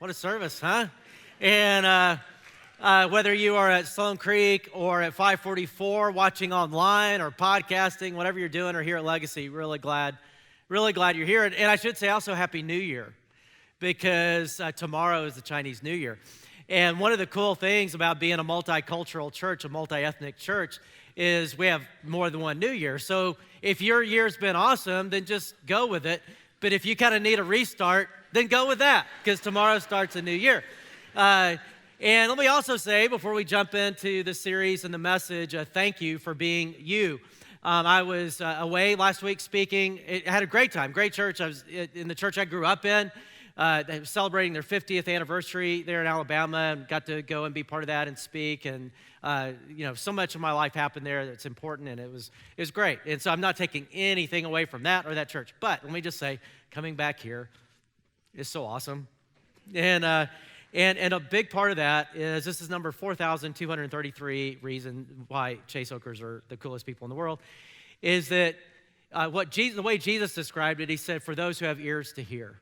What a service, huh? And whether you are at Sloan Creek or at 544 watching online or podcasting, whatever you're doing, or here at Legacy, really glad you're here. And I should say also Happy New Year, because tomorrow is the Chinese New Year. And one of the cool things about being a multicultural church, a multi-ethnic church, is we have more than one New Year. So if your year's been awesome, then just go with it. But if you kind of need a restart, then go with that, because tomorrow starts a new year. And let me also say, before we jump into the series and the message, thank you for being you. I was away last week speaking. I had a great time, great church. I was in the church I grew up in. They were celebrating their 50th anniversary there in Alabama, and got to go and be part of that and speak. And so much of my life happened there that's important, and it was great. And so I'm not taking anything away from that or that church. But let me just say, coming back here is so awesome. And a big part of that is, this is number 4,233 reason why Chase Oakers are the coolest people in the world, is that the way Jesus described it, he said, for those who have ears to hear.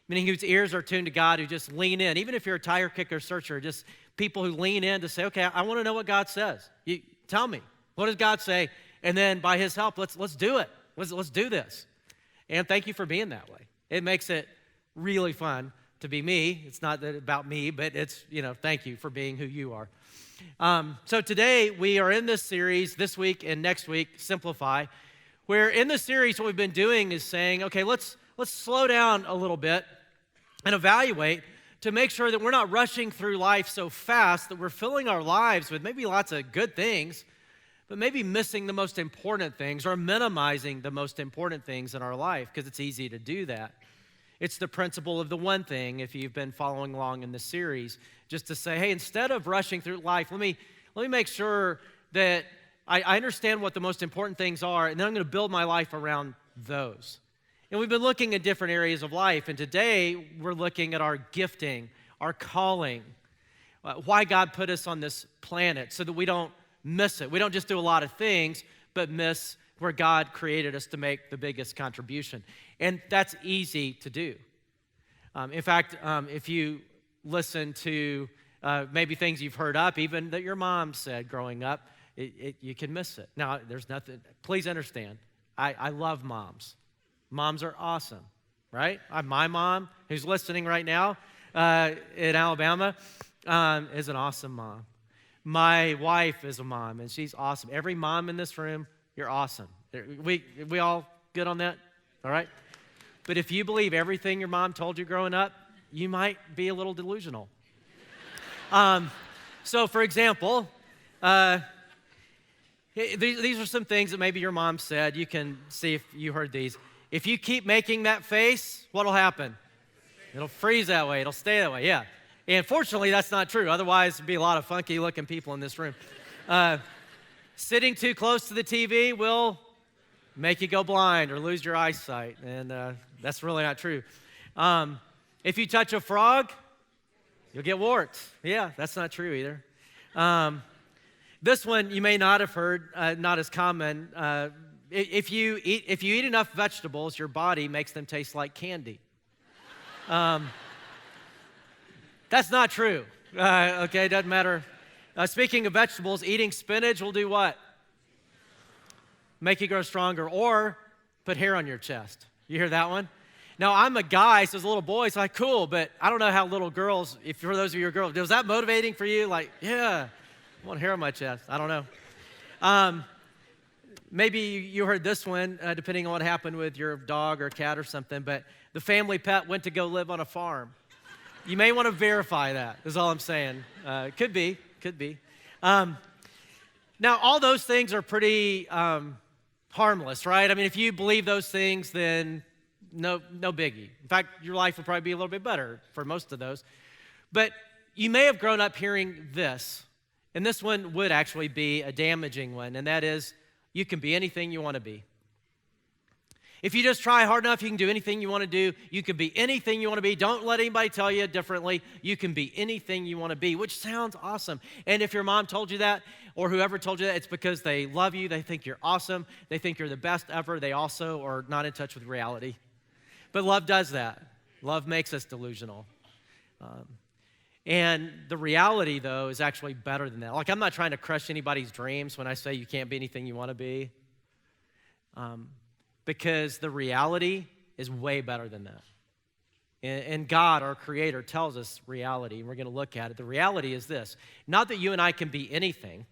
Meaning whose ears are tuned to God, who just lean in. Even if you're a tire kicker searcher, just people who lean in to say, okay, I want to know what God says. You tell me, what does God say? And then by his help, let's do it. Let's do this. And thank you for being that way. It makes it really fun to be me. It's not about me, but it's, thank you for being who you are. So today we are in this series, this week and next week, Simplify, where in this series what we've been doing is saying, okay, let's slow down a little bit and evaluate to make sure that we're not rushing through life so fast that we're filling our lives with maybe lots of good things, but maybe missing the most important things or minimizing the most important things in our life, because it's easy to do that. It's the principle of the one thing, if you've been following along in the series, just to say, hey, instead of rushing through life, let me make sure that I understand what the most important things are, and then I'm going to build my life around those. And we've been looking at different areas of life, and today we're looking at our gifting, our calling, why God put us on this planet so that we don't miss it. We don't just do a lot of things, but miss where God created us to make the biggest contribution. And that's easy to do. In fact, if you listen to maybe things you've heard up, even that your mom said growing up, you can miss it. Now, there's nothing, please understand, I love moms. Moms are awesome, right? My mom, who's listening right now in Alabama, is an awesome mom. My wife is a mom, and she's awesome. Every mom in this room, you're awesome. We all good on that? All right? But if you believe everything your mom told you growing up, you might be a little delusional. So, for example, these are some things that maybe your mom said. You can see if you heard these. If you keep making that face, what'll happen? It'll freeze that way. It'll stay that way, yeah. And fortunately, that's not true. Otherwise, there'd be a lot of funky-looking people in this room. Sitting too close to the TV will make you go blind or lose your eyesight, and that's really not true. If you touch a frog, you'll get warts. Yeah, that's not true either. This one you may not have heard, not as common. If you eat enough vegetables, your body makes them taste like candy. That's not true. Okay, doesn't matter. Speaking of vegetables, eating spinach will do what? Make you grow stronger, or put hair on your chest. You hear that one? Now, I'm a guy, so as a little boy, it's like, cool, but I don't know how little girls, if for those of you girls, was that motivating for you? Like, yeah, I want hair on my chest. I don't know. Maybe you heard this one, depending on what happened with your dog or cat or something, but the family pet went to go live on a farm. You may want to verify that, is all I'm saying. Could be. Now, all those things are pretty harmless, right? I mean, if you believe those things, then no biggie. In fact, your life will probably be a little bit better for most of those. But you may have grown up hearing this, and this one would actually be a damaging one, and that is, you can be anything you want to be. If you just try hard enough, you can do anything you want to do. You can be anything you want to be. Don't let anybody tell you differently. You can be anything you want to be, which sounds awesome. And if your mom told you that, or whoever told you that, it's because they love you. They think you're awesome. They think you're the best ever. They also are not in touch with reality. But love does that. Love makes us delusional. And the reality, though, is actually better than that. Like, I'm not trying to crush anybody's dreams when I say you can't be anything you want to be, because the reality is way better than that. And God, our Creator, tells us reality, and we're going to look at it. The reality is this: not that you and I can be anything.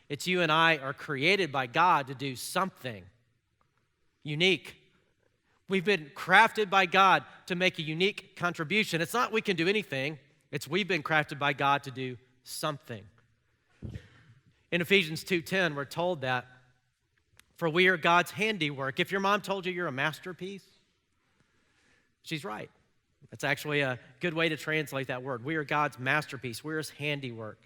It's you and I are created by God to do something unique. We've been crafted by God to make a unique contribution. It's not we can do anything. It's we've been crafted by God to do something. In Ephesians 2:10, we're told that, for we are God's handiwork. If your mom told you you're a masterpiece, she's right. That's actually a good way to translate that word. We are God's masterpiece. We're His handiwork.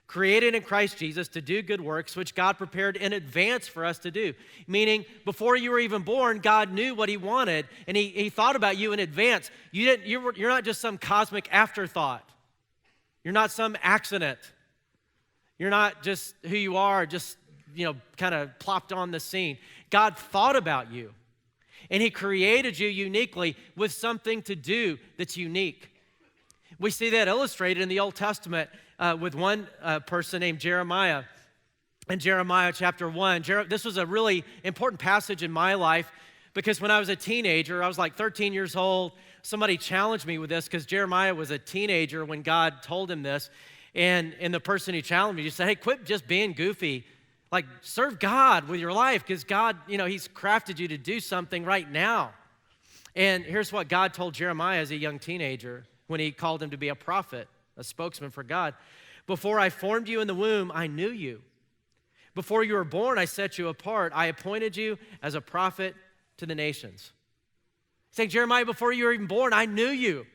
Created in Christ Jesus to do good works, which God prepared in advance for us to do. Meaning, before you were even born, God knew what He wanted, and He thought about you in advance. You're not just some cosmic afterthought. You're not some accident. You're not just who you are, just, kind of plopped on the scene. God thought about you, and He created you uniquely with something to do that's unique. We see that illustrated in the Old Testament with one person named Jeremiah. In Jeremiah chapter 1, this was a really important passage in my life because when I was a teenager, I was like 13 years old, somebody challenged me with this because Jeremiah was a teenager when God told him this. And the person who challenged me just said, hey, quit just being goofy. Like, serve God with your life because God, He's crafted you to do something right now. And here's what God told Jeremiah as a young teenager when He called him to be a prophet, a spokesman for God. Before I formed you in the womb, I knew you. Before you were born, I set you apart. I appointed you as a prophet to the nations. He's saying, Jeremiah, before you were even born, I knew you.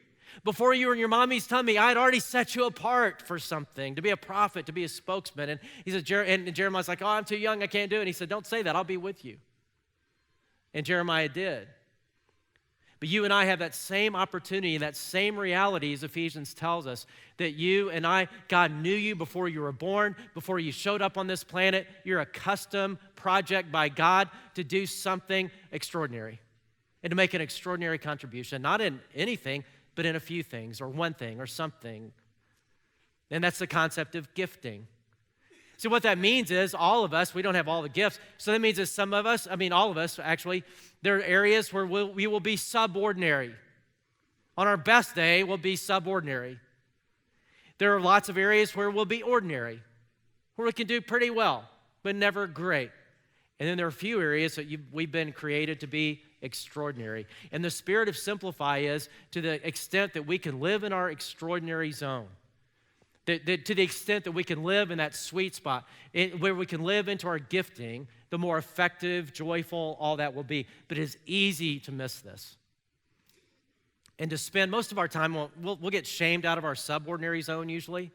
Before you were in your mommy's tummy, I had already set you apart for something, to be a prophet, to be a spokesman. And he said, and Jeremiah's like, oh, I'm too young, I can't do it. And he said, don't say that, I'll be with you. And Jeremiah did. But you and I have that same opportunity, that same reality as Ephesians tells us, that you and I, God knew you before you were born, before you showed up on this planet. You're a custom project by God to do something extraordinary and to make an extraordinary contribution, not in anything, but in a few things or one thing or something. And that's the concept of gifting. So what that means is all of us, we don't have all the gifts. So that means that all of us actually, there are areas where we will be subordinary. On our best day, we'll be subordinary. There are lots of areas where we'll be ordinary, where we can do pretty well, but never great. And then there are a few areas that we've been created to be extraordinary. And the spirit of Simplify is to the extent that we can live in our extraordinary zone. To the extent that we can live in that sweet spot, where we can live into our gifting, the more effective, joyful, all that will be. But it is easy to miss this. And to spend most of our time, we'll get shamed out of our subordinary zone usually.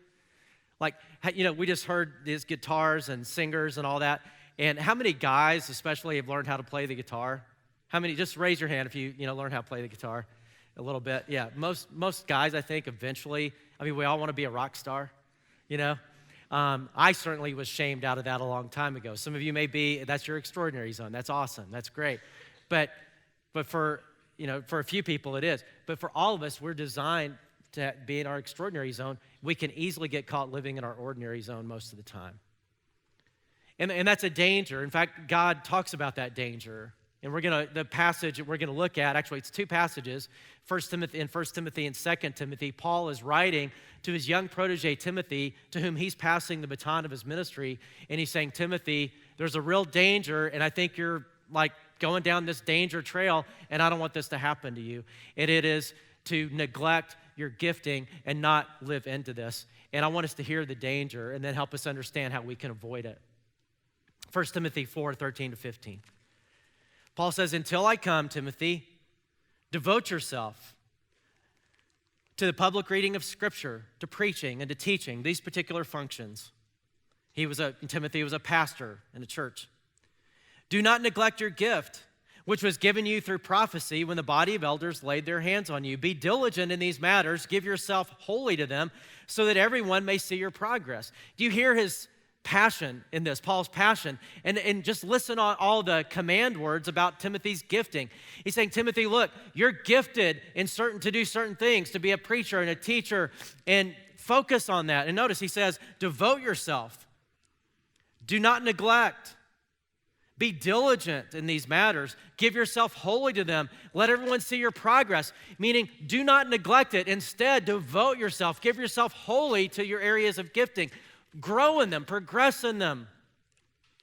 Like, we just heard these guitars and singers and all that. And how many guys especially have learned how to play the guitar? How many? Just raise your hand if you learn how to play the guitar a little bit. Yeah, most guys, I think, eventually, we all want to be a rock star, I certainly was shamed out of that a long time ago. Some of you may be, that's your extraordinary zone. That's awesome. That's great. But for a few people it is. But for all of us, we're designed to be in our extraordinary zone. We can easily get caught living in our ordinary zone most of the time. And that's a danger. In fact, God talks about that danger. And the passage that we're going to look at, actually it's two passages, 1 Timothy and 2 Timothy. Paul is writing to his young protege, Timothy, to whom he's passing the baton of his ministry. And he's saying, Timothy, there's a real danger, and I think you're like going down this danger trail, and I don't want this to happen to you. And it is to neglect your gifting and not live into this. And I want us to hear the danger and then help us understand how we can avoid it. 1 Timothy 4:13-15. Paul says, until I come, Timothy, devote yourself to the public reading of Scripture, to preaching and to teaching, these particular functions. Timothy was a pastor in a church. Do not neglect your gift, which was given you through prophecy when the body of elders laid their hands on you. Be diligent in these matters, give yourself wholly to them, so that everyone may see your progress. Do you hear his passion in this, Paul's passion. And just listen on all the command words about Timothy's gifting. He's saying, Timothy, look, you're gifted to do certain things, to be a preacher and a teacher, and focus on that. And notice he says, devote yourself. Do not neglect. Be diligent in these matters. Give yourself wholly to them. Let everyone see your progress, meaning do not neglect it. Instead, devote yourself. Give yourself wholly to your areas of gifting. Grow in them, progress in them.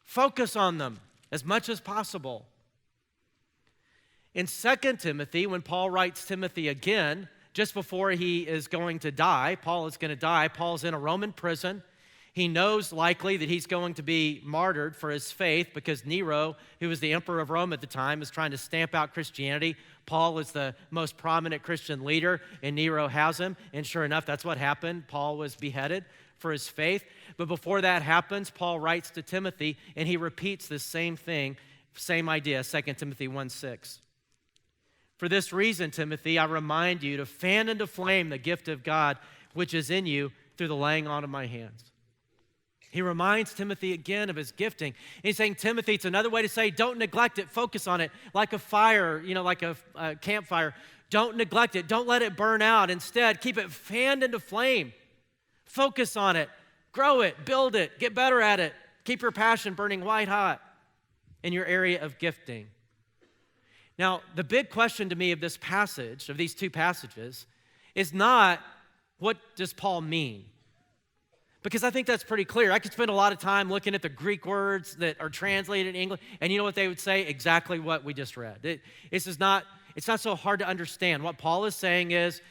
Focus on them as much as possible. In 2 Timothy, when Paul writes Timothy again, just before he is going to die, Paul is going to die. Paul's in a Roman prison. He knows likely that he's going to be martyred for his faith because Nero, who was the emperor of Rome at the time, is trying to stamp out Christianity. Paul is the most prominent Christian leader, and Nero has him. And sure enough, that's what happened. Paul was beheaded for his faith. But before that happens, Paul writes to Timothy, and he repeats this same thing, same idea, 2 Timothy 1:6. For this reason, Timothy, I remind you to fan into flame the gift of God which is in you through the laying on of my hands. He reminds Timothy again of his gifting. He's saying, Timothy, it's another way to say, don't neglect it, focus on it, like a fire, like a campfire. Don't neglect it, don't let it burn out. Instead, keep it fanned into flame. Focus on it, grow it, build it, get better at it. Keep your passion burning white hot in your area of gifting. Now, the big question to me of this passage, of these two passages, is not what does Paul mean? Because I think that's pretty clear. I could spend a lot of time looking at the Greek words that are translated in English, and you know what they would say? Exactly what we just read. It's not so hard to understand. What Paul is saying is,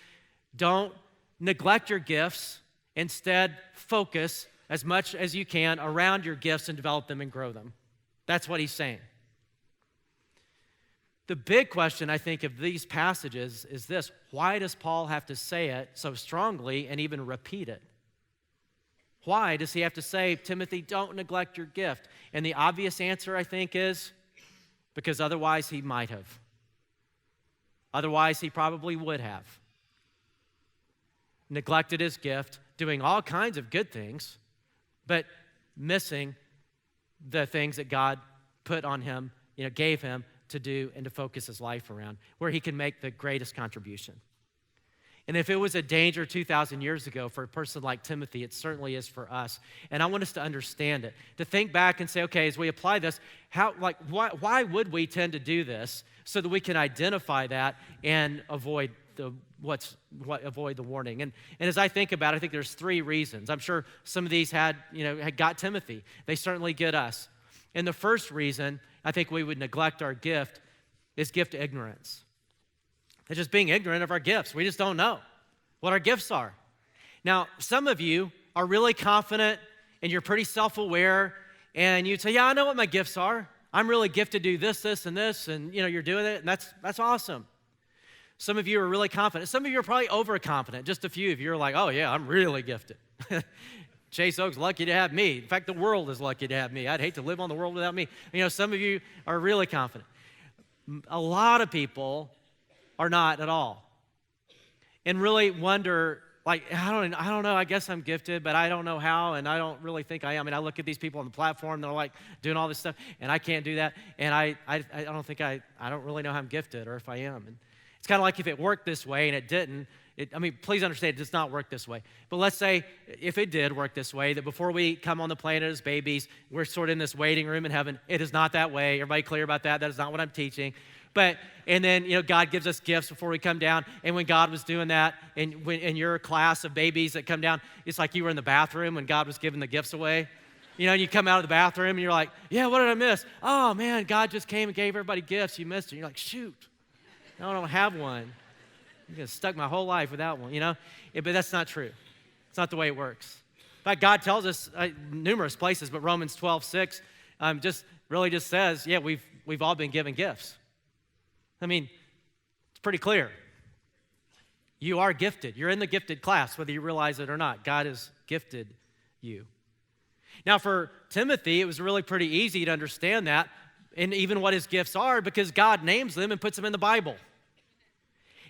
don't neglect your gifts. Instead, focus as much as you can around your gifts and develop them and grow them. That's what he's saying. The big question, I think, of these passages is this: why does Paul have to say it so strongly and even repeat it? Why does he have to say, Timothy, don't neglect your gift? And the obvious answer, I think, is because otherwise he might have. Otherwise, he probably would have neglected his gift, doing all kinds of good things, but missing the things that God put on him, gave him to do and to focus his life around, where he can make the greatest contribution. And if it was a danger 2,000 years ago for a person like Timothy, it certainly is for us. And I want us to understand it, to think back and say, okay, as we apply this, why would we tend to do this so that we can identify that and avoid the warning? And as I think about it, I think there's three reasons. I'm sure some of these had got Timothy. They certainly get us. And the first reason I think we would neglect our gift is gift ignorance. It's just being ignorant of our gifts. We just don't know what our gifts are. Now, some of you are really confident and you're pretty self-aware, and you'd say, yeah, I know what my gifts are. I'm really gifted to do this, this, and this, and you're doing it, and that's awesome. Some of you are really confident. Some of you are probably overconfident. Just a few of you are like, oh yeah, I'm really gifted. Chase Oak's lucky to have me. In fact, the world is lucky to have me. I'd hate to live on the world without me. Some of you are really confident. A lot of people are not at all, and really wonder, I don't know, I guess I'm gifted, but I don't know how, and I don't really think I am. And I look at these people on the platform, they're like doing all this stuff, and I can't do that, and I don't really know how I'm gifted or if I am. And it's kind of like if it worked this way and it didn't, please understand, it does not work this way. But let's say if it did work this way, that before we come on the planet as babies, we're sort of in this waiting room in heaven. It is not that way. Everybody clear about that? That is not what I'm teaching. And then, God gives us gifts before we come down. And when God was doing that, and when in your class of babies that come down, it's like you were in the bathroom when God was giving the gifts away. You come out of the bathroom and you're like, yeah, what did I miss? Oh man, God just came and gave everybody gifts. You missed it. You're like, shoot, I don't have one. I'm gonna stuck my whole life without one, But that's not true. It's not the way it works. In fact, God tells us numerous places, but Romans 12:6 just says, yeah, we've all been given gifts. It's pretty clear. You are gifted. You're in the gifted class, whether you realize it or not. God has gifted you. Now, for Timothy, it was really pretty easy to understand that, and even what his gifts are, because God names them and puts them in the Bible.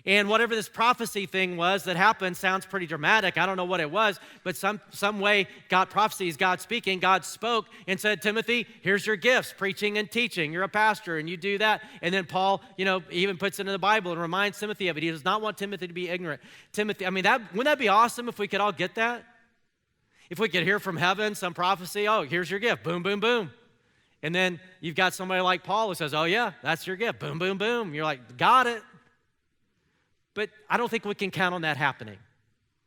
And whatever this prophecy thing was that happened sounds pretty dramatic. I don't know what it was, but some way God prophecies, God speaking, God spoke and said, Timothy, here's your gifts, preaching and teaching. You're a pastor and you do that. And then Paul, even puts it in the Bible and reminds Timothy of it. He does not want Timothy to be ignorant. Timothy, wouldn't that be awesome if we could all get that? If we could hear from heaven some prophecy, oh, here's your gift, boom, boom, boom. And then you've got somebody like Paul who says, oh yeah, that's your gift, boom, boom, boom. You're like, got it. But I don't think we can count on that happening.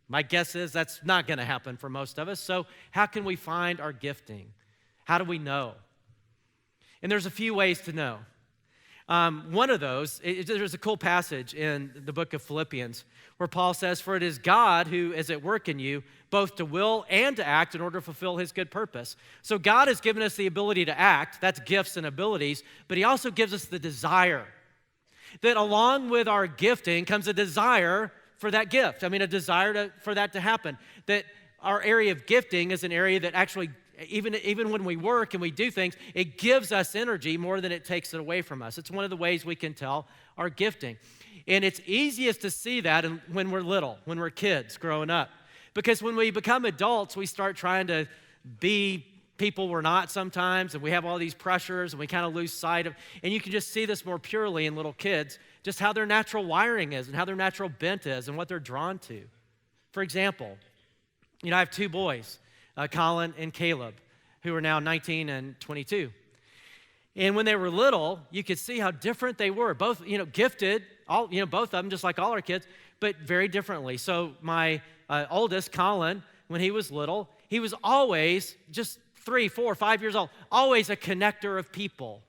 My guess is that's not going to happen for most of us. So how can we find our gifting? How do we know? And there's a few ways to know. One of those, there's a cool passage in the book of Philippians where Paul says, for it is God who is at work in you, both to will and to act in order to fulfill his good purpose. So God has given us the ability to act, that's gifts and abilities, but he also gives us the desire. That along with our gifting comes a desire for that gift. A desire for that to happen. That our area of gifting is an area that actually, even when we work and we do things, it gives us energy more than it takes it away from us. It's one of the ways we can tell our gifting. And it's easiest to see that when we're little, when we're kids growing up. Because when we become adults, we start trying to be people we're not sometimes, and we have all these pressures, and we kind of lose sight of, and you can just see this more purely in little kids, just how their natural wiring is and how their natural bent is and what they're drawn to. For example, I have two boys, Colin and Caleb, who are now 19 and 22. And when they were little, you could see how different they were. Both, gifted, both of them, just like all our kids, but very differently. So my oldest, Colin, when he was little, he was always just 3, 4, 5 years old, always a connector of people.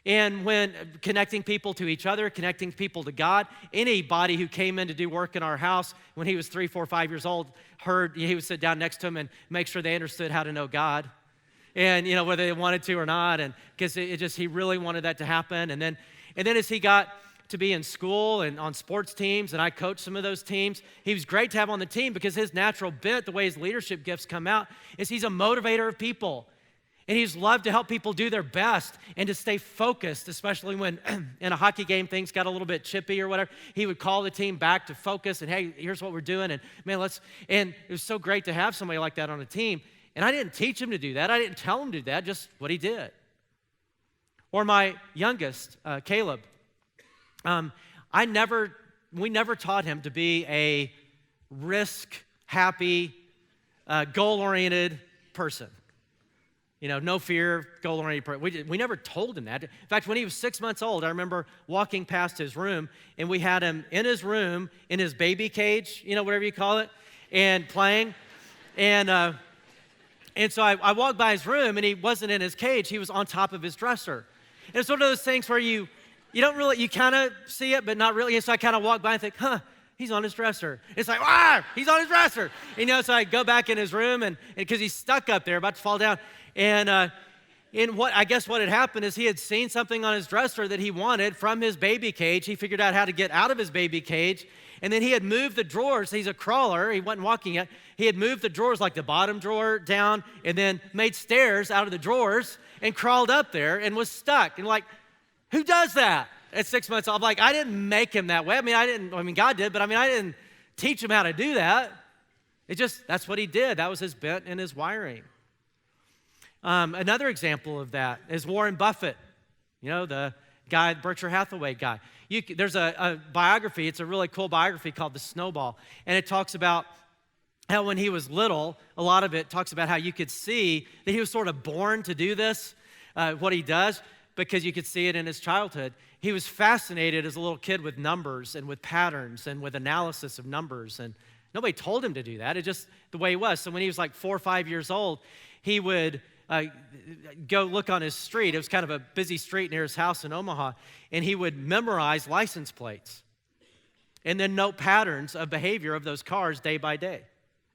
And when connecting people to each other, connecting people to God, anybody who came in to do work in our house when he was 3, 4, 5 years old, he would sit down next to him and make sure they understood how to know God. And, whether they wanted to or not, and because he really wanted that to happen. And then as he got to be in school and on sports teams, and I coached some of those teams. He was great to have on the team because his natural bent, the way his leadership gifts come out, is he's a motivator of people. And he's loved to help people do their best and to stay focused, especially when in a hockey game things got a little bit chippy or whatever. He would call the team back to focus and, hey, here's what we're doing. And and it was so great to have somebody like that on a team. And I didn't teach him to do that. I didn't tell him to do that, just what he did. Or my youngest, Caleb. We never taught him to be a risk-happy, goal-oriented person. No fear, goal-oriented person. We never told him that. In fact, when he was 6 months old, I remember walking past his room, and we had him in his room, in his baby cage, whatever you call it, and playing. And so I walked by his room, and he wasn't in his cage. He was on top of his dresser. And it's one of those things where you kind of see it, but not really. And so I kind of walk by and think, he's on his dresser. It's like, he's on his dresser. So I go back in his room, and because he's stuck up there, about to fall down. And what had happened is he had seen something on his dresser that he wanted from his baby cage. He figured out how to get out of his baby cage. And then he had moved the drawers. He's a crawler. He wasn't walking yet. He had moved the drawers, like the bottom drawer down, and then made stairs out of the drawers and crawled up there and was stuck. And who does that at 6 months old? I'm like, I didn't make him that way. God did, but I didn't teach him how to do that. That's what he did. That was his bent and his wiring. Another example of that is Warren Buffett, the guy, Berkshire Hathaway guy. There's a biography. It's a really cool biography called The Snowball. And it talks about how when he was little, a lot of it talks about how you could see that he was sort of born to do this, what he does, because you could see it in his childhood. He was fascinated as a little kid with numbers and with patterns and with analysis of numbers. And nobody told him to do that. It's just the way he was. So when he was like 4 or 5 years old, he would go look on his street. It was kind of a busy street near his house in Omaha. And he would memorize license plates and then note patterns of behavior of those cars day by day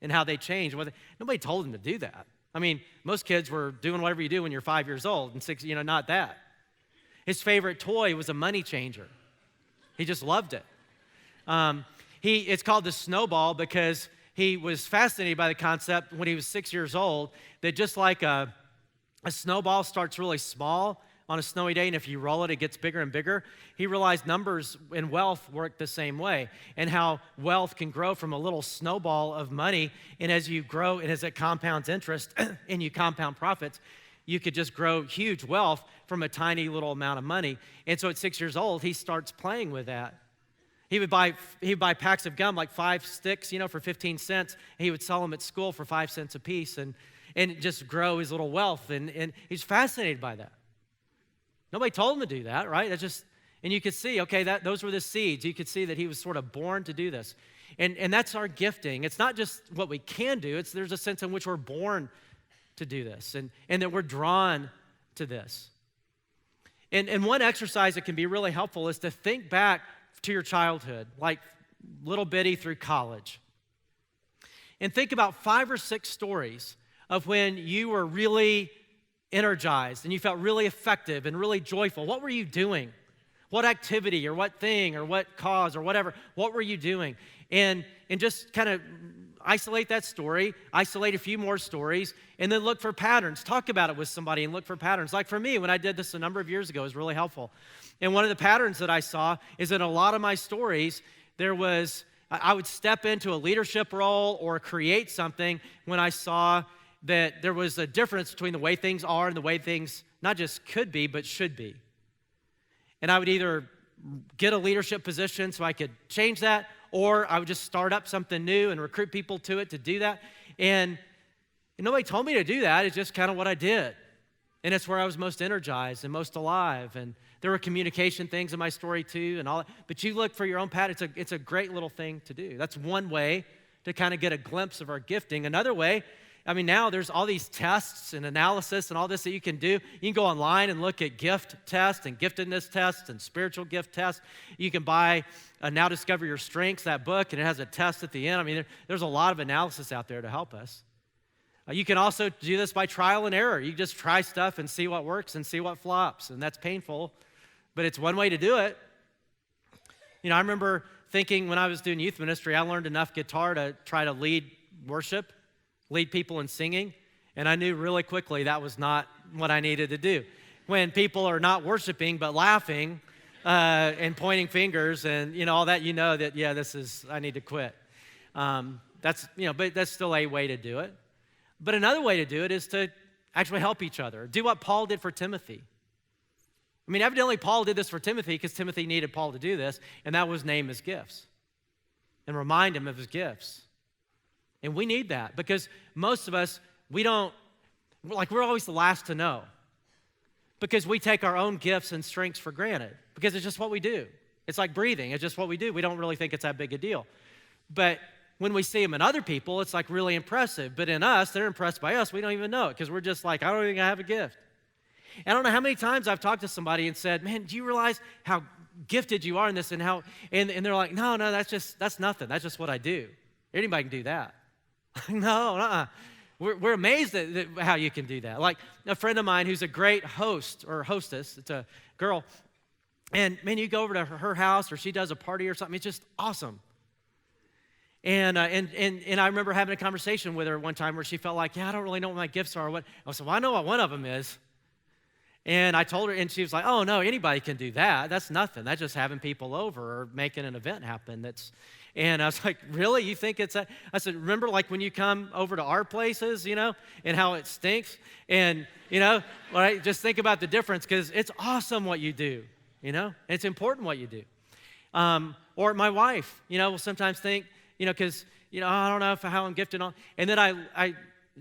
and how they change. Nobody told him to do that. Most kids were doing whatever you do when you're 5 years old and 6, not that. His favorite toy was a money changer. He just loved it. It's called the Snowball because he was fascinated by the concept when he was 6 years old that just like a snowball starts really small, on a snowy day, and if you roll it, it gets bigger and bigger. He realized numbers and wealth work the same way, and how wealth can grow from a little snowball of money, and as you grow, and as it compounds interest and you compound profits, you could just grow huge wealth from a tiny little amount of money. And so at 6 years old, he starts playing with that. He would buy packs of gum, like 5 sticks, for 15 cents. And he would sell them at school for 5 cents a piece and just grow his little wealth. And he's fascinated by that. Nobody told him to do that, right? And you could see, okay, those were the seeds. You could see that he was sort of born to do this. And that's our gifting. It's not just what we can do. There's a sense in which we're born to do this and that we're drawn to this. And one exercise that can be really helpful is to think back to your childhood, like little bitty through college. And think about 5 or 6 stories of when you were really energized and you felt really effective and really joyful. What were you doing? What activity or what thing or what cause or whatever, what were you doing? And just kind of isolate that story, isolate a few more stories, and then look for patterns. Talk about it with somebody and look for patterns. Like for me, when I did this a number of years ago, it was really helpful. And one of the patterns that I saw is in a lot of my stories, I would step into a leadership role or create something when I saw that there was a difference between the way things are and the way things not just could be, but should be. And I would either get a leadership position so I could change that, or I would just start up something new and recruit people to it to do that. And nobody told me to do that. It's just kind of what I did. And it's where I was most energized and most alive. And there were communication things in my story too and all that. But you look for your own path. It's a great little thing to do. That's one way to kind of get a glimpse of our gifting. Another way, now there's all these tests and analysis and all this that you can do. You can go online and look at gift tests and giftedness tests and spiritual gift tests. You can buy Now Discover Your Strengths, that book, and it has a test at the end. There's a lot of analysis out there to help us. You can also do this by trial and error. You just try stuff and see what works and see what flops, and that's painful, but it's one way to do it. I remember thinking when I was doing youth ministry, I learned enough guitar to try to lead worship, lead people in singing, and I knew really quickly that was not what I needed to do. When people are not worshiping but laughing and pointing fingers and all that, that I need to quit. But that's still a way to do it. But another way to do it is to actually help each other. Do what Paul did for Timothy. Evidently Paul did this for Timothy because Timothy needed Paul to do this, and that was name his gifts and remind him of his gifts. And we need that because most of us, we're always the last to know because we take our own gifts and strengths for granted because it's just what we do. It's like breathing. It's just what we do. We don't really think it's that big a deal. But when we see them in other people, it's like really impressive. But in us, they're impressed by us. We don't even know it because we're just like, I don't think I have a gift. And I don't know how many times I've talked to somebody and said, man, do you realize how gifted you are in this and how, and they're like, no, that's nothing. That's just what I do. Anybody can do that. No, we're amazed at how you can do that. Like a friend of mine who's a great host or hostess, it's a girl, and man, you go over to her house or she does a party or something, it's just awesome. And I remember having a conversation with her one time where she felt like, I don't really know what my gifts are. I said, well, I know what one of them is. And I told her, and she was like, oh, no, anybody can do that. That's nothing. That's just having people over or making an event happen. And I was like, really? You think it's that? I said, remember like when you come over to our places, and how it stinks? And, right, just think about the difference because it's awesome what you do, and it's important what you do. Or my wife, will sometimes think, because, I don't know how I'm gifted on. And then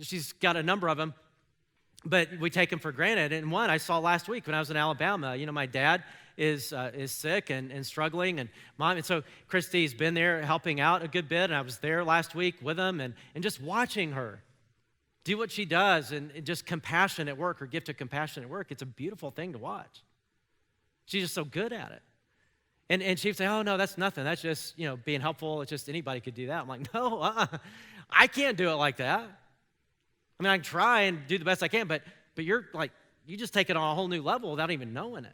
she's got a number of them, but we take them for granted. And one I saw last week when I was in Alabama, my dad is sick and struggling, and mom, and so Christy's been there helping out a good bit, and I was there last week with them, and just watching her do what she does, and just compassion at work, her gift of compassion at work. It's a beautiful thing to watch. She's just so good at it. And she'd say, oh, no, that's nothing. That's just, being helpful. It's just anybody could do that. I'm like, no, I can't do it like that. I can try and do the best I can, but you're like, you just take it on a whole new level without even knowing it.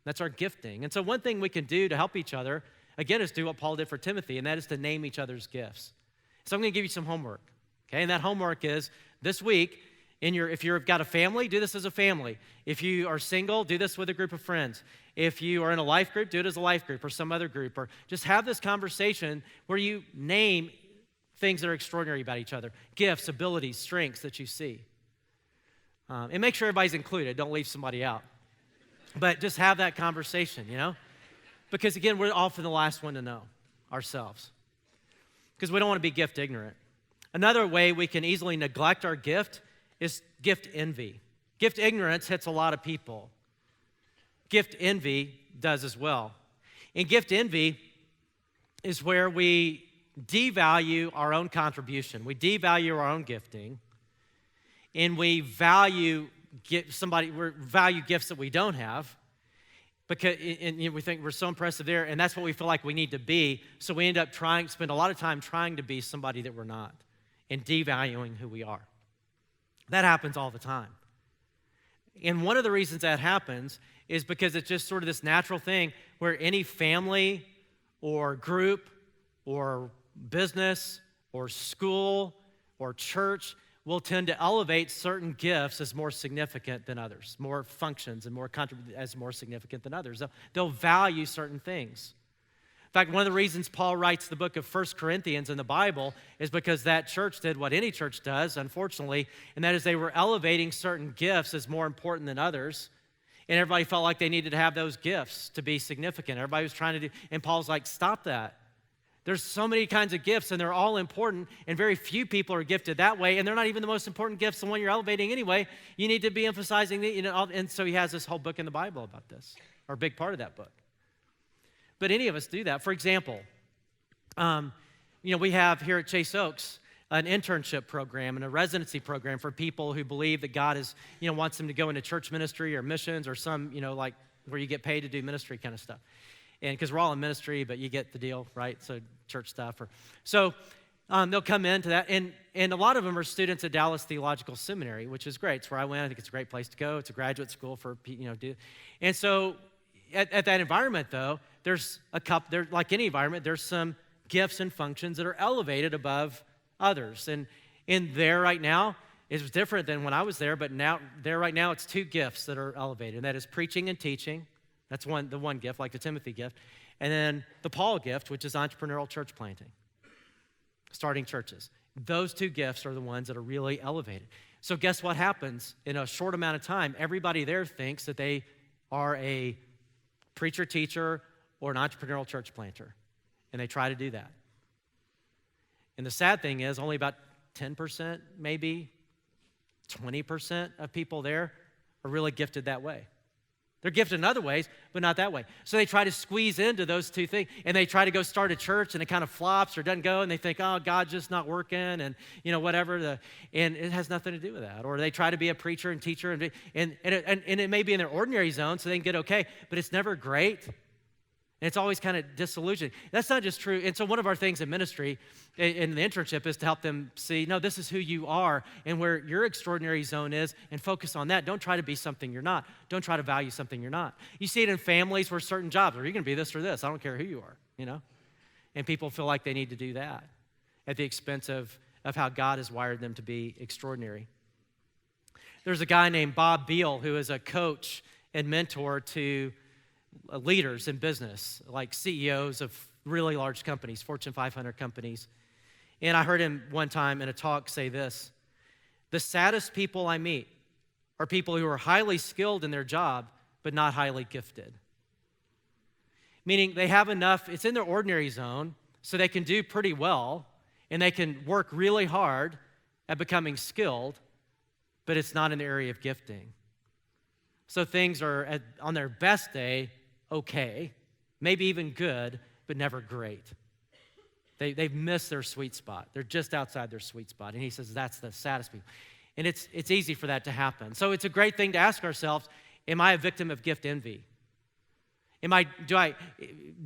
That's our gifting. And so one thing we can do to help each other, again, is do what Paul did for Timothy, and that is to name each other's gifts. So I'm going to give you some homework, okay? And that homework is this week, If you've got a family, do this as a family. If you are single, do this with a group of friends. If you are in a life group, do it as a life group or some other group. Or just have this conversation where you name things that are extraordinary about each other, gifts, abilities, strengths that you see. And make sure everybody's included. Don't leave somebody out. But just have that conversation, Because again, we're often the last one to know ourselves. Because we don't want to be gift ignorant. Another way we can easily neglect our gift is gift envy. Gift ignorance hits a lot of people. Gift envy does as well. And gift envy is where we devalue our own contribution. We devalue our own gifting, and we value gifts that we don't have, because we think we're so impressive there, and that's what we feel like we need to be. So we end up spend a lot of time trying to be somebody that we're not, and devaluing who we are. That happens all the time. And one of the reasons that happens is because it's just sort of this natural thing where any family or group or business or school or church will tend to elevate certain gifts as more significant than others, more functions and as more significant than others. They'll value certain things. In fact, one of the reasons Paul writes the book of 1 Corinthians in the Bible is because that church did what any church does, unfortunately, and that is they were elevating certain gifts as more important than others, and everybody felt like they needed to have those gifts to be significant. Everybody was trying to do, and Paul's like, stop that. There's so many kinds of gifts, and they're all important, and very few people are gifted that way, and they're not even the most important gifts, the one you're elevating anyway. You need to be emphasizing, and so he has this whole book in the Bible about this, or a big part of that book. But any of us do that. For example, we have here at Chase Oaks an internship program and a residency program for people who believe that God wants them to go into church ministry or missions or some, like where you get paid to do ministry kind of stuff. And because we're all in ministry, but you get the deal, right? So church stuff. They'll come into that. And a lot of them are students at Dallas Theological Seminary, which is great. It's where I went. I think it's a great place to go. It's a graduate school for, And so at that environment, though, there's like any environment, there's some gifts and functions that are elevated above others. And in there right now, it's different than when I was there, but right now, it's two gifts that are elevated, and that is preaching and teaching. That's the one gift, like the Timothy gift. And then the Paul gift, which is entrepreneurial church planting, starting churches. Those two gifts are the ones that are really elevated. So guess what happens? In a short amount of time, everybody there thinks that they are a preacher, teacher, or an entrepreneurial church planter, and they try to do that. And the sad thing is only about 10%, maybe 20% of people there are really gifted that way. They're gifted in other ways, but not that way. So they try to squeeze into those two things, and they try to go start a church, and it kind of flops or doesn't go, and they think, oh, God's just not working, and whatever. And it has nothing to do with that. Or they try to be a preacher and teacher, and it may be in their ordinary zone, so they can get okay, but it's never great. And it's always kind of disillusioning. That's not just true. And so one of our things in ministry, in the internship, is to help them see, no, this is who you are and where your extraordinary zone is, and focus on that. Don't try to be something you're not. Don't try to value something you're not. You see it in families where certain jobs, are you going to be this or this? I don't care who you are, And people feel like they need to do that at the expense of how God has wired them to be extraordinary. There's a guy named Bob Beal who is a coach and mentor to leaders in business, like CEOs of really large companies, Fortune 500 companies. And I heard him one time in a talk say this: the saddest people I meet are people who are highly skilled in their job, but not highly gifted. Meaning they have enough, it's in their ordinary zone, so they can do pretty well, and they can work really hard at becoming skilled, but it's not in the area of gifting. So things are, on their best day, okay, maybe even good, but never great. They've missed their sweet spot. They're just outside their sweet spot. And he says that's the saddest people. And it's easy for that to happen. So it's a great thing to ask ourselves, am I a victim of gift envy? Do I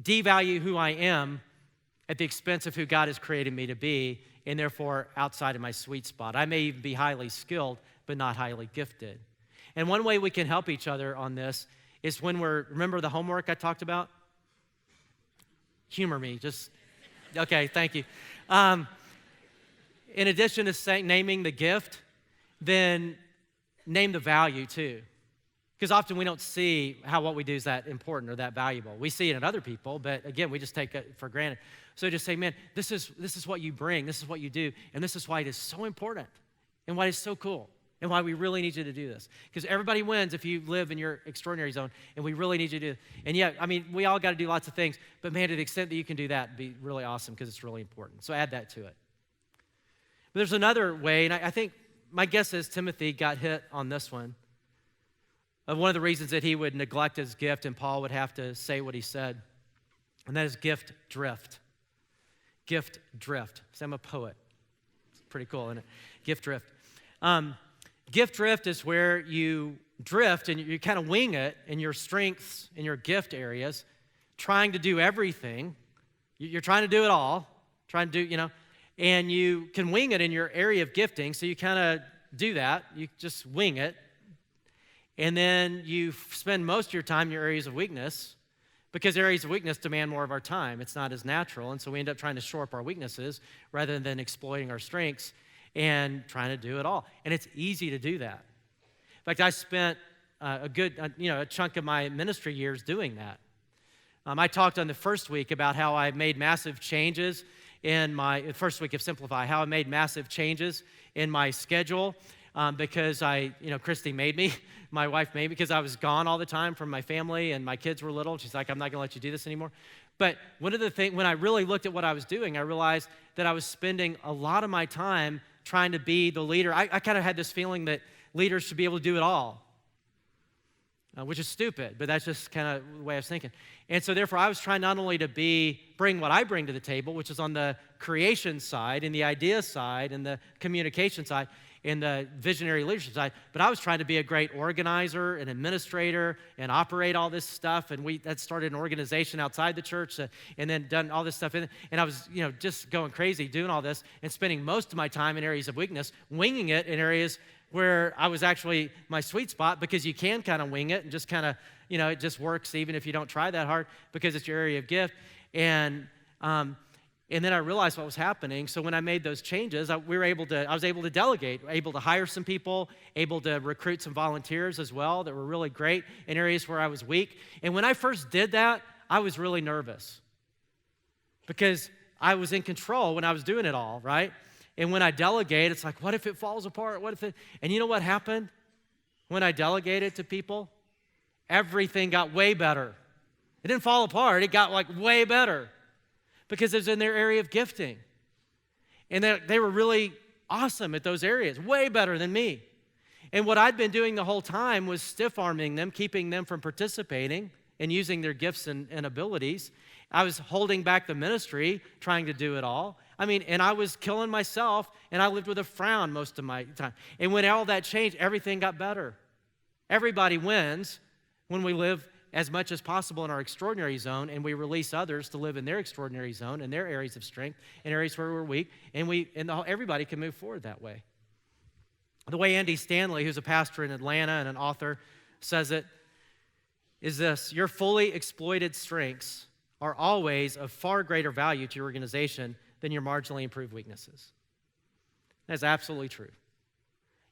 devalue who I am at the expense of who God has created me to be, and therefore outside of my sweet spot? I may even be highly skilled, but not highly gifted. And one way we can help each other on this is when remember the homework I talked about? Humor me, okay, thank you. In addition to naming the gift, then name the value too. Because often we don't see how what we do is that important or that valuable. We see it in other people, but again, we just take it for granted. So just say, man, this is what you bring, this is what you do, and this is why it is so important and why it's so cool and why we really need you to do this. Because everybody wins if you live in your extraordinary zone, and we really need you to do it. And yeah, I mean, we all got to do lots of things, but man, to the extent that you can do that, it'd be really awesome because it's really important. So add that to it. But there's another way, and I think my guess is Timothy got hit on this one. One of the reasons that he would neglect his gift and Paul would have to say what he said, and that is gift drift. Gift drift. See, I'm a poet. It's pretty cool, isn't it? Gift drift. Gift drift is where you drift and you kind of wing it in your strengths, in your gift areas, trying to do everything. You're trying to do it all, trying to do, and you can wing it in your area of gifting, so you kind of do that. You just wing it. And then you spend most of your time in your areas of weakness because areas of weakness demand more of our time. It's not as natural, and so we end up trying to shore up our weaknesses rather than exploiting our strengths and trying to do it all. And it's easy to do that. In fact, I spent a chunk of my ministry years doing that. I talked on the first week about how I made massive changes in my first week of Simplify, how I made massive changes in my schedule. Because Christy made me, my wife made me, because I was gone all the time from my family and my kids were little. She's like, I'm not going to let you do this anymore. But one of the things, when I really looked at what I was doing, I realized that I was spending a lot of my time trying to be the leader. I kind of had this feeling that leaders should be able to do it all, which is stupid, but that's just kind of the way I was thinking. And so therefore, I was trying not only to bring what I bring to the table, which is on the creation side and the idea side and the communication side, in the visionary leadership side, but I was trying to be a great organizer and administrator and operate all this stuff, and that started an organization outside the church and then done all this stuff in it, and I was just going crazy doing all this and spending most of my time in areas of weakness, winging it in areas where I was actually my sweet spot, because you can kind of wing it and just kind of, it just works even if you don't try that hard because it's your area of gift. And then I realized what was happening. So when I made those changes, I was able to delegate, able to hire some people, able to recruit some volunteers as well that were really great in areas where I was weak. And when I first did that, I was really nervous because I was in control when I was doing it all, right? And when I delegate, it's like, what if it falls apart? And you know what happened when I delegated to people? Everything got way better. It didn't fall apart. It got way better. Because it was in their area of gifting. And they were really awesome at those areas, way better than me. And what I'd been doing the whole time was stiff-arming them, keeping them from participating and using their gifts and abilities. I was holding back the ministry, trying to do it all. And I was killing myself, and I lived with a frown most of my time. And when all that changed, everything got better. Everybody wins when we live as much as possible in our extraordinary zone, and we release others to live in their extraordinary zone, in their areas of strength, in areas where we're weak, and everybody can move forward that way. The way Andy Stanley, who's a pastor in Atlanta and an author, says it is this: your fully exploited strengths are always of far greater value to your organization than your marginally improved weaknesses. That's absolutely true.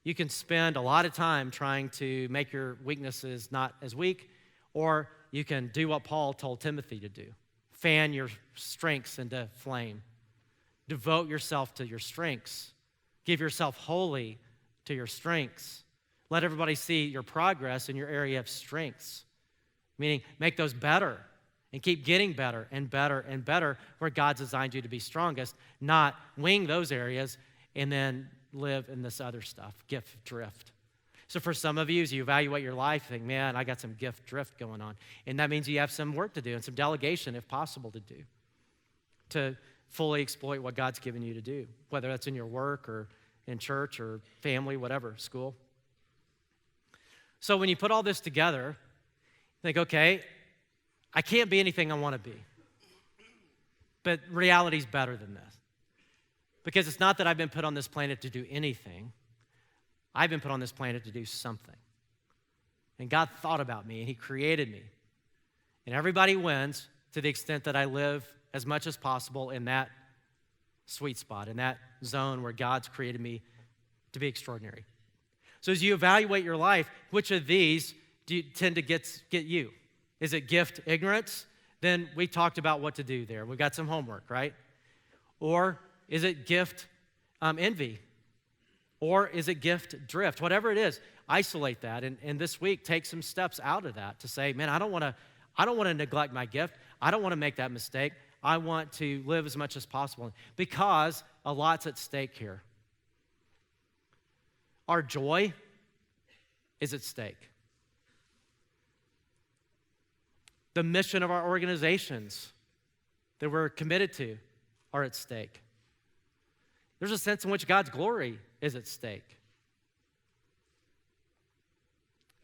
You can spend a lot of time trying to make your weaknesses not as weak, or you can do what Paul told Timothy to do. Fan your strengths into flame. Devote yourself to your strengths. Give yourself wholly to your strengths. Let everybody see your progress in your area of strengths. Meaning, make those better and keep getting better and better and better where God's designed you to be strongest, not wing those areas and then live in this other stuff, gift drift. So for some of you, as you evaluate your life, think, man, I got some gift drift going on. And that means you have some work to do and some delegation, if possible, to do to fully exploit what God's given you to do, whether that's in your work or in church or family, whatever, school. So when you put all this together, think, okay, I can't be anything I want to be. But reality's better than this. Because it's not that I've been put on this planet to do anything. I've been put on this planet to do something. And God thought about me, and He created me. And everybody wins to the extent that I live as much as possible in that sweet spot, in that zone where God's created me to be extraordinary. So as you evaluate your life, which of these do you tend to get you? Is it gift ignorance? Then we talked about what to do there. We got some homework, right? Or is it gift envy? Or is it gift drift? Whatever it is, isolate that. And this week, take some steps out of that to say, man, I don't want to neglect my gift. I don't want to make that mistake. I want to live as much as possible because a lot's at stake here. Our joy is at stake. The mission of our organizations that we're committed to are at stake. There's a sense in which God's glory is at stake.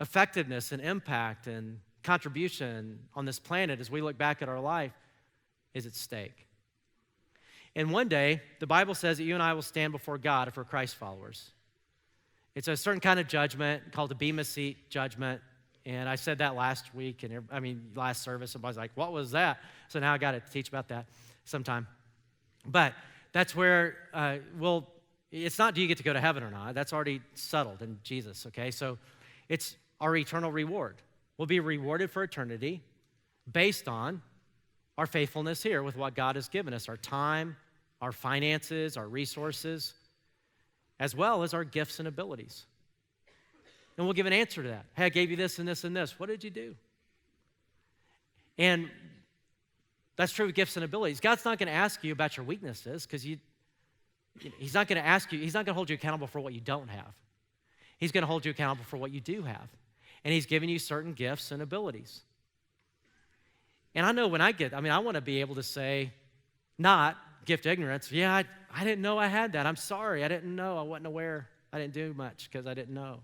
Effectiveness and impact and contribution on this planet as we look back at our life is at stake. And one day, the Bible says that you and I will stand before God if we're Christ followers. It's a certain kind of judgment called the Bema Seat judgment. And I said that last week, last service. Somebody's like, what was that? So now I got to teach about that sometime. But that's where it's not do you get to go to heaven or not. That's already settled in Jesus, okay? So it's our eternal reward. We'll be rewarded for eternity based on our faithfulness here with what God has given us, our time, our finances, our resources, as well as our gifts and abilities. And we'll give an answer to that. Hey, I gave you this and this and this. What did you do? And that's true with gifts and abilities. God's not going to ask you about your weaknesses because He's not going to ask you, He's not going to hold you accountable for what you don't have. He's going to hold you accountable for what you do have. And He's given you certain gifts and abilities. And I know when I want to be able to say, not gift ignorance, yeah, I didn't know I had that. I'm sorry, I didn't know. I wasn't aware. I didn't do much because I didn't know.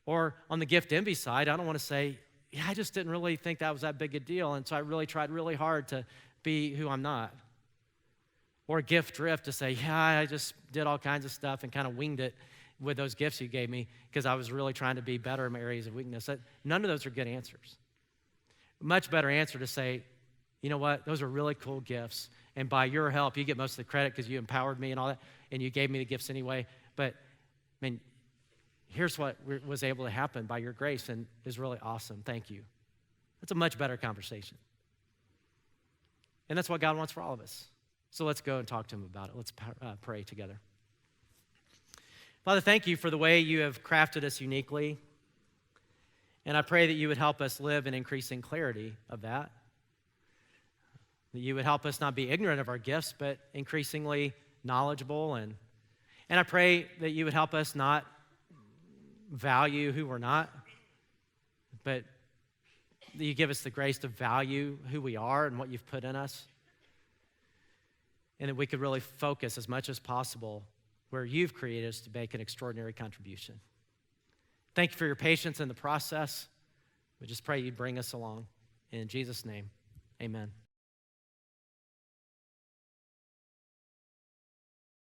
Or on the gift envy side, I don't want to say, yeah, I just didn't really think that was that big a deal, and so I really tried really hard to be who I'm not. Or gift drift to say, yeah, I just did all kinds of stuff and kind of winged it with those gifts you gave me because I was really trying to be better in my areas of weakness. None of those are good answers. Much better answer to say, you know what, those are really cool gifts, and by your help, you get most of the credit because you empowered me and all that, and you gave me the gifts anyway, but here's what was able to happen by your grace and is really awesome. Thank you. That's a much better conversation. And that's what God wants for all of us. So let's go and talk to Him about it. Let's pray together. Father, thank you for the way you have crafted us uniquely. And I pray that you would help us live in increasing clarity of that. That you would help us not be ignorant of our gifts, but increasingly knowledgeable. And I pray that you would help us not value who we're not, but that you give us the grace to value who we are and what you've put in us, and that we could really focus as much as possible where you've created us to make an extraordinary contribution. Thank you for your patience in the process. We just pray you'd bring us along. In Jesus' name, amen.